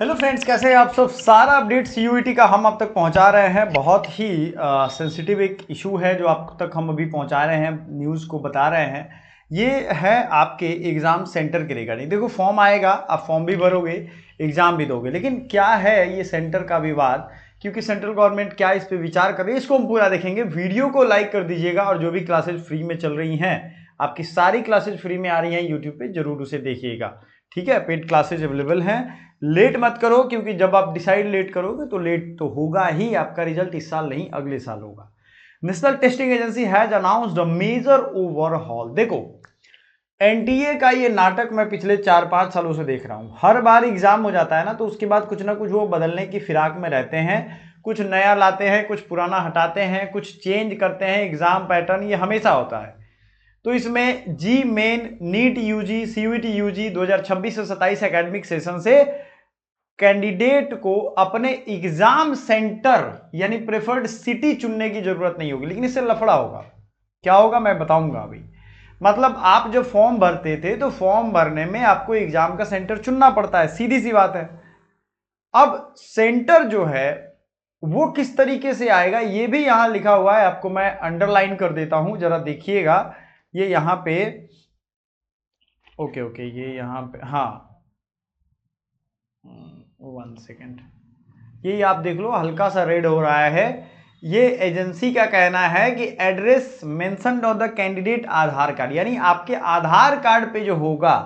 Hello friends, कैसे हैं आप सब। सारा अपडेट सीयूईटी का हम अब तक पहुंचा रहे हैं। बहुत ही सेंसिटिव एक इशू है जो आप तक हम अभी पहुंचा रहे हैं, न्यूज़ को बता रहे हैं। ये है आपके एग्ज़ाम सेंटर के रिगार्डिंग। देखो, फॉर्म आएगा, आप फॉर्म भी भरोगे, एग्ज़ाम भी दोगे, लेकिन क्या है ये सेंटर का विवाद, क्योंकि सेंट्रल गवर्नमेंट क्या इस पर विचार कर रही है, इसको हम पूरा देखेंगे। वीडियो को लाइक कर दीजिएगा और जो भी क्लासेज फ्री में चल रही हैं, आपकी सारी क्लासेज फ्री में आ रही हैं यूट्यूब पे, जरूर उसे देखिएगा। ठीक है, पेड क्लासेज अवेलेबल हैं। लेट मत करो, क्योंकि जब आप डिसाइड लेट करोगे तो लेट तो होगा ही, आपका रिजल्ट इस साल नहीं अगले साल होगा। National testing agency has announced a major overhaul. देखो, एनटीए का ये नाटक मैं पिछले 4-5 सालों से देख रहा हूं। हर बार एग्जाम हो जाता है ना, तो उसके बाद कुछ ना कुछ वो बदलने की फिराक में रहते हैं, कुछ नया लाते हैं, कुछ पुराना हटाते हैं, कुछ चेंज करते हैं एग्जाम पैटर्न, ये हमेशा होता है। तो इसमें JEE main, NEET UG, CUET UG 2026 से 27 एकेडमिक सेशन से कैंडिडेट को अपने एग्जाम सेंटर यानी प्रेफर्ड सिटी चुनने की जरूरत नहीं होगी, लेकिन इससे लफड़ा होगा। क्या होगा मैं बताऊंगा अभी। मतलब आप जब फॉर्म भरते थे तो फॉर्म भरने में आपको एग्जाम का सेंटर चुनना पड़ता है, सीधी सी बात है। अब सेंटर जो है वो किस तरीके से आएगा ये भी यहां लिखा हुआ है, आपको मैं अंडरलाइन कर देता हूं, जरा देखिएगा। ये यहां पे ओके, ये यहां पे, हाँ, 1 सेकेंड, ये आप देख लो, हल्का सा रेड हो रहा है। ये एजेंसी का कहना है कि address mentioned on the candidate Aadhaar card, यानी आपके आधार कार्ड पे जो होगा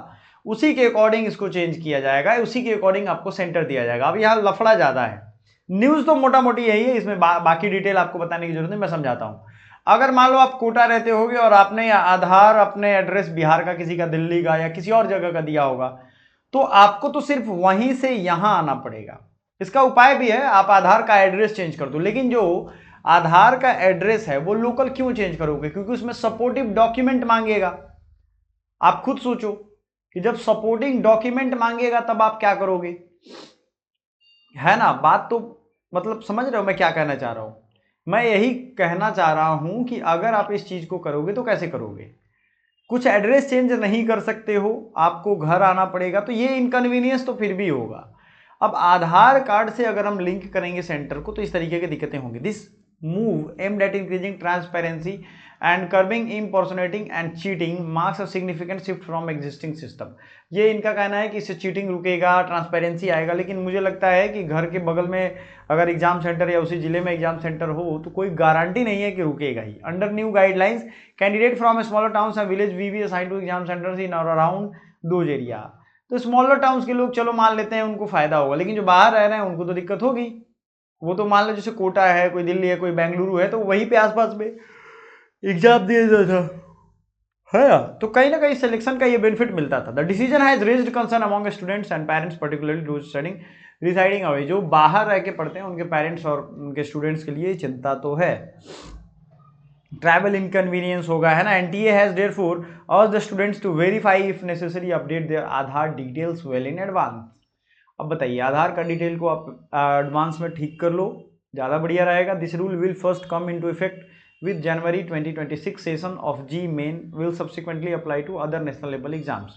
उसी के अकॉर्डिंग इसको चेंज किया जाएगा, उसी के अकॉर्डिंग आपको सेंटर दिया जाएगा। अब यहां लफड़ा ज्यादा है, न्यूज तो मोटा मोटी यही है, इसमें बाकी डिटेल आपको बताने की जरूरत नहीं, मैं समझाता हूं। अगर मान लो आप कोटा रहते होगे और आपने आधार अपने एड्रेस बिहार का, किसी का दिल्ली का या किसी और जगह का दिया होगा, तो आपको तो सिर्फ वहीं से यहां आना पड़ेगा। इसका उपाय भी है, आप आधार का एड्रेस चेंज कर दो, लेकिन जो आधार का एड्रेस है वो लोकल क्यों चेंज करोगे, क्योंकि उसमें सपोर्टिव डॉक्यूमेंट मांगेगा। आप खुद सोचो कि जब सपोर्टिंग डॉक्यूमेंट मांगेगा तब आप क्या करोगे, है ना बात। तो मतलब समझ रहे हो मैं क्या कहना चाह रहा हूं। मैं यही कहना चाह रहा हूं कि अगर आप इस चीज को करोगे तो कैसे करोगे। कुछ एड्रेस चेंज नहीं कर सकते हो, आपको घर आना पड़ेगा, तो ये इनकन्वीनियंस तो फिर भी होगा। अब आधार कार्ड से अगर हम लिंक करेंगे सेंटर को तो इस तरीके की दिक्कतें होंगी। This move aimed at increasing transparency and curbing impersonating and cheating marks a significant shift from existing system. ये इनका कहना है कि इससे चीटिंग रुकेगा, ट्रांसपेरेंसी आएगा, लेकिन मुझे लगता है कि घर के बगल में अगर एग्जाम सेंटर या उसी जिले में एग्जाम सेंटर हो तो कोई गारंटी नहीं है कि रुकेगा ही। Under new guidelines, candidate from smaller towns and village we be assigned to exam centres in और अराउंड दोज एरिया। तो स्मॉलर टाउन्स के लोग चलो मान लेते हैं उनको फायदा होगा, लेकिन जो बाहर रह रहे हैं उनको तो दिक्कत होगी। वो तो मान लो जैसे कोटा है, कोई दिल्ली है, कोई बेंगलुरु है, तो वहीं पे आसपास में एग्जाम दिया जाता है ना, तो कहीं ना कहीं सिलेक्शन का ये बेनिफिट मिलता था। The decision has raised concern among students and parents particularly those studying residing away. जो बाहर रह के पढ़ते हैं उनके पेरेंट्स और उनके स्टूडेंट्स के लिए चिंता तो है, ट्रैवल इनकन्वीनियंस होगा, है ना। NTA has therefore urged the students to verify if necessary update their Aadhaar details well in advance. अब बताइए, आधार का डिटेल को आप एडवांस में ठीक कर लो, ज़्यादा बढ़िया रहेगा। This rule will first come into effect with January 2026 session of G main will subsequently apply to other national level exams।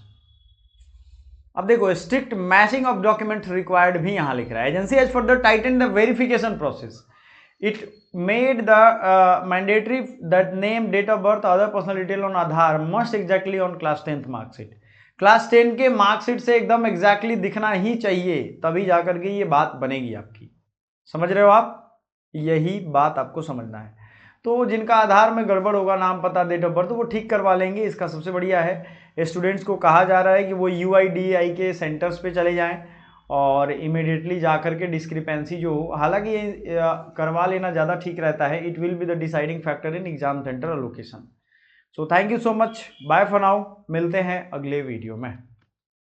अब देखो, strict matching of document required भी यहां लिख रहा है। Agency has further tighten the verification process. It made the mandatory that name, date of birth, other personal detail on Aadhaar must exactly on class 10th marksheet. Class 10 के marksheet से एकदम exactly दिखना ही चाहिए, तभी जाकर के ये बात बनेगी आपकी। समझ रहे हो आप, यही बात आपको समझना है। तो जिनका आधार में गड़बड़ होगा, नाम पता डेट ऑफ बर्थ, वो ठीक करवा लेंगे। इसका सबसे बढ़िया है, स्टूडेंट्स को कहा जा रहा है कि वो UIDAI के सेंटर्स पे चले जाएं और इमीडिएटली जाकर के डिस्क्रिपेंसी जो हो, हालांकि ये करवा लेना ज़्यादा ठीक रहता है। It will be the deciding factor in exam centre allocation. So thank you so much, bye for now, मिलते हैं अगले वीडियो में।